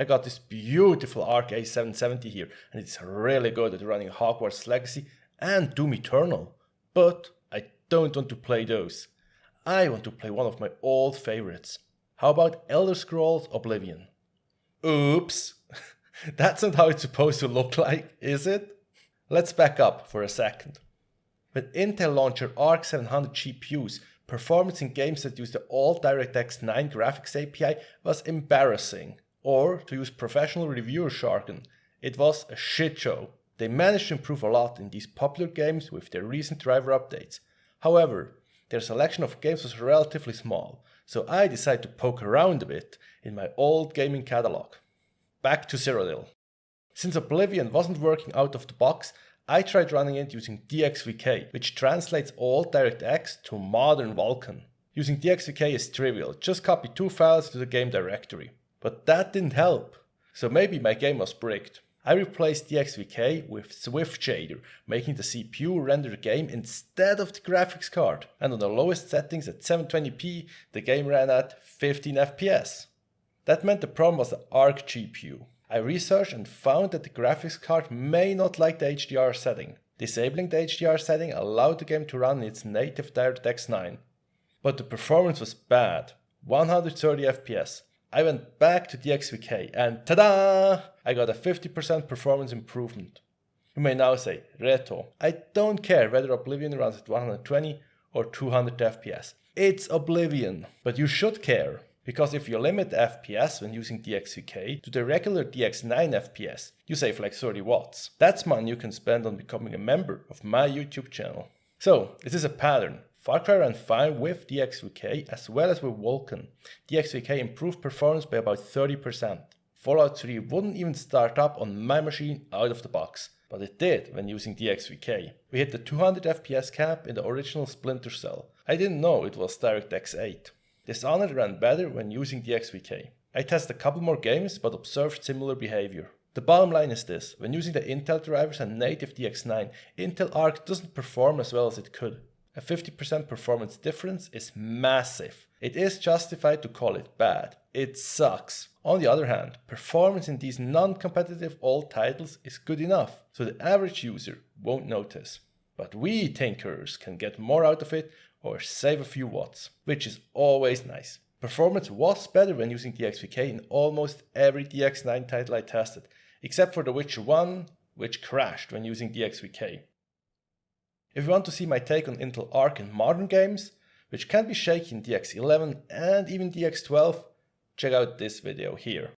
I got this beautiful Arc A770 here, and it's really good at running Hogwarts Legacy and Doom Eternal. But I don't want to play those. I want to play one of my old favorites. How about Elder Scrolls Oblivion? Oops! That's not how it's supposed to look like, is it? Let's back up for a second. With Intel launched their Arc 700 GPUs, performance in games that use the old DirectX 9 graphics API was embarrassing. Or, to use professional reviewer jargon, it was a shit show. They managed to improve a lot in these popular games with their recent driver updates. However, their selection of games was relatively small, so I decided to poke around a bit in my old gaming catalog. Back to Cyrodiil. Since Oblivion wasn't working out of the box, I tried running it using DXVK, which translates old DirectX to modern Vulkan. Using DXVK is trivial, just copy 2 files to the game directory. But that didn't help, so maybe my game was bricked. I replaced DXVK with Swift Shader, making the CPU render the game instead of the graphics card, and on the lowest settings at 720p, the game ran at 15 FPS. That meant the problem was the Arc GPU. I researched and found that the graphics card may not like the HDR setting. Disabling the HDR setting allowed the game to run in its native DirectX 9. But the performance was bad, 130 FPS. I went back to DXVK and tada! I got a 50% performance improvement. You may now say, Reto, I don't care whether Oblivion runs at 120 or 200 FPS. It's Oblivion. But you should care, because if you limit the FPS when using DXVK to the regular DX9 FPS, you save like 30 watts. That's money you can spend on becoming a member of my YouTube channel. So, this is a pattern. Far Cry ran fine with DXVK as well as with Vulkan. DXVK improved performance by about 30%. Fallout 3 wouldn't even start up on my machine out of the box, but it did when using DXVK. We hit the 200 FPS cap in the original Splinter Cell. I didn't know it was DirectX 8. Dishonored ran better when using DXVK. I tested a couple more games but observed similar behavior. The bottom line is this: when using the Intel drivers and native DX9, Intel Arc doesn't perform as well as it could. A 50% performance difference is massive. It is justified to call it bad. It sucks. On the other hand, performance in these non-competitive old titles is good enough, so the average user won't notice. But we tinkers can get more out of it or save a few watts, which is always nice. Performance was better when using DXVK in almost every DX9 title I tested, except for The Witcher 1, which crashed when using DXVK. If you want to see my take on Intel Arc in modern games, which can be shaky in DX11 and even DX12, check out this video here.